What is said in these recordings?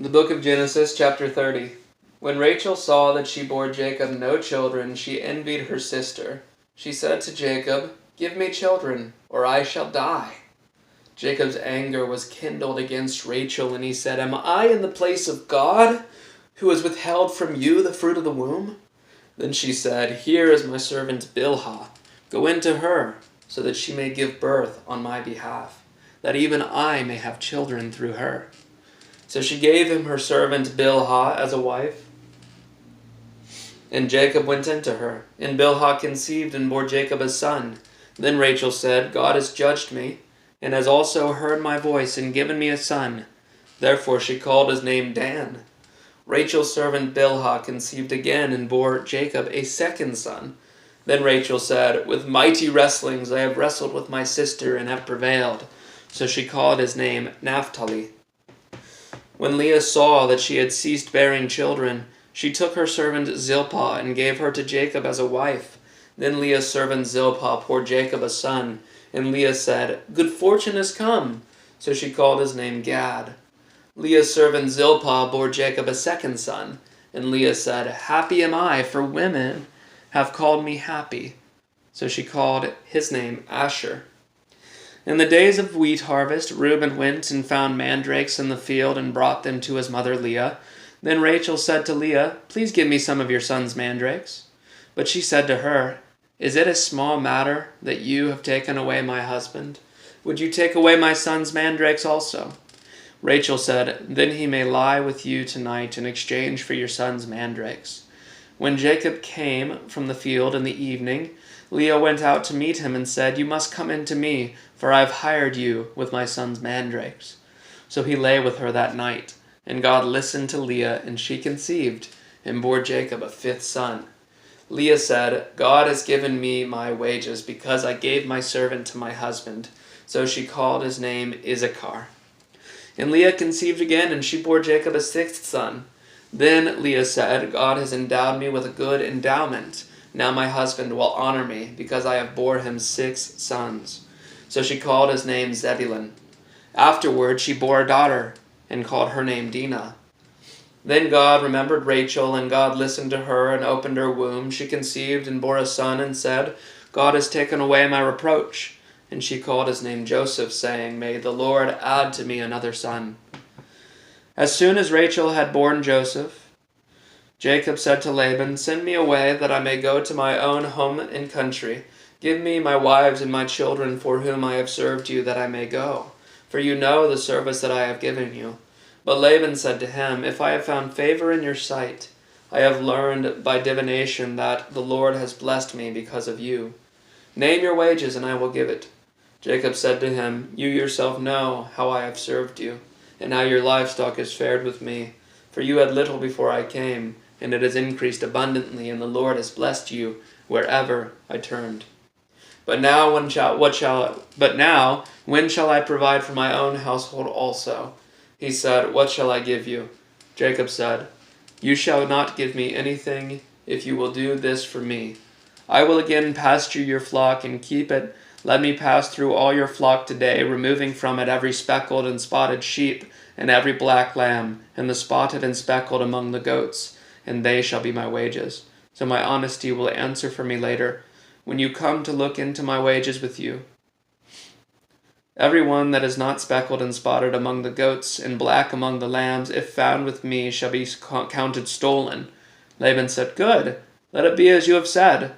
The book of Genesis, chapter 30. When Rachel saw that she bore Jacob no children, she envied her sister. She said to Jacob, "Give me children, or I shall die." Jacob's anger was kindled against Rachel, and he said, "Am I in the place of God, who has withheld from you the fruit of the womb?" Then she said, "Here is my servant Bilhah. Go in to her, so that she may give birth on my behalf, that even I may have children through her." So she gave him her servant Bilhah as a wife, and Jacob went into her. And Bilhah conceived and bore Jacob a son. Then Rachel said, "God has judged me, and has also heard my voice, and given me a son." Therefore she called his name Dan. Rachel's servant Bilhah conceived again, and bore Jacob a second son. Then Rachel said, "With mighty wrestlings I have wrestled with my sister, and have prevailed." So she called his name Naphtali. When Leah saw that she had ceased bearing children, she took her servant Zilpah and gave her to Jacob as a wife. Then Leah's servant Zilpah bore Jacob a son, and Leah said, "Good fortune has come." So she called his name Gad. Leah's servant Zilpah bore Jacob a second son, and Leah said, "Happy am I, for women have called me happy." So she called his name Asher. In the days of wheat harvest, Reuben went and found mandrakes in the field and brought them to his mother Leah. Then Rachel said to Leah, "Please give me some of your son's mandrakes." But she said to her, "Is it a small matter that you have taken away my husband? Would you take away my son's mandrakes also?" Rachel said, "Then he may lie with you tonight in exchange for your son's mandrakes." When Jacob came from the field in the evening, Leah went out to meet him and said, "You must come in to me, for I have hired you with my son's mandrakes." So he lay with her that night, and God listened to Leah, and she conceived, and bore Jacob a fifth son. Leah said, "God has given me my wages, because I gave my servant to my husband." So she called his name Issachar. And Leah conceived again, and she bore Jacob a sixth son. Then Leah said, "God has endowed me with a good endowment. Now my husband will honor me, because I have bore him 6 sons." So she called his name Zebulun. Afterward she bore a daughter, and called her name Dinah. Then God remembered Rachel, and God listened to her, and opened her womb. She conceived and bore a son, and said, "God has taken away my reproach." And she called his name Joseph, saying, "May the Lord add to me another son." As soon as Rachel had borne Joseph, Jacob said to Laban, "Send me away, that I may go to my own home and country. Give me my wives and my children, for whom I have served you, that I may go. For you know the service that I have given you." But Laban said to him, "If I have found favor in your sight, I have learned by divination that the Lord has blessed me because of you. Name your wages, and I will give it." Jacob said to him, "You yourself know how I have served you, and how your livestock has fared with me. For you had little before I came, and it has increased abundantly, and the Lord has blessed you wherever I turned. But now when shall I provide for my own household also?" He said, "What shall I give you?" Jacob said, "You shall not give me anything if you will do this for me. I will again pasture your flock and keep it. Let me pass through all your flock today, removing from it every speckled and spotted sheep, and every black lamb, and the spotted and speckled among the goats, and they shall be my wages. So my honesty will answer for me later, when you come to look into my wages with you. Every one that is not speckled and spotted among the goats, and black among the lambs, if found with me, shall be counted stolen." Laban said, "Good, let it be as you have said."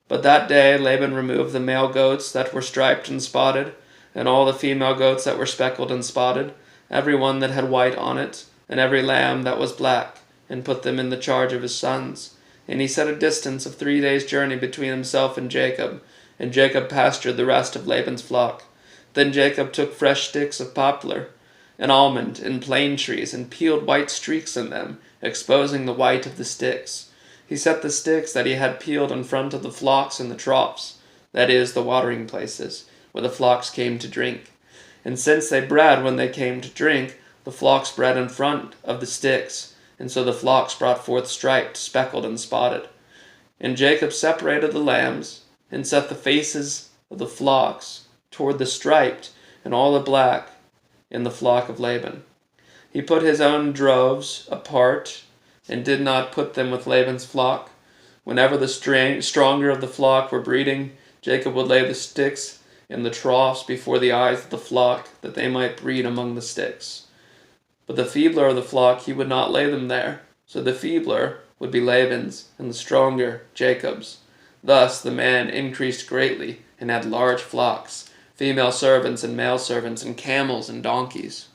But that day Laban removed the male goats that were striped and spotted, and all the female goats that were speckled and spotted, every one that had white on it, and every lamb that was black, and put them in the charge of his sons. And he set a distance of 3 days' journey between himself and Jacob, and Jacob pastured the rest of Laban's flock. Then Jacob took fresh sticks of poplar, and almond, and plane trees, and peeled white streaks in them, exposing the white of the sticks. He set the sticks that he had peeled in front of the flocks in the troughs, that is, the watering places, where the flocks came to drink. And since they bred when they came to drink, the flocks bred in front of the sticks, and so the flocks brought forth striped, speckled, and spotted. And Jacob separated the lambs, and set the faces of the flocks toward the striped and all the black in the flock of Laban. He put his own droves apart, and did not put them with Laban's flock. Whenever the stronger of the flock were breeding, Jacob would lay the sticks in the troughs before the eyes of the flock, that they might breed among the sticks. But the feebler of the flock he would not lay them there, so the feebler would be Laban's, and the stronger Jacob's. Thus the man increased greatly, and had large flocks, female servants and male servants, and camels and donkeys.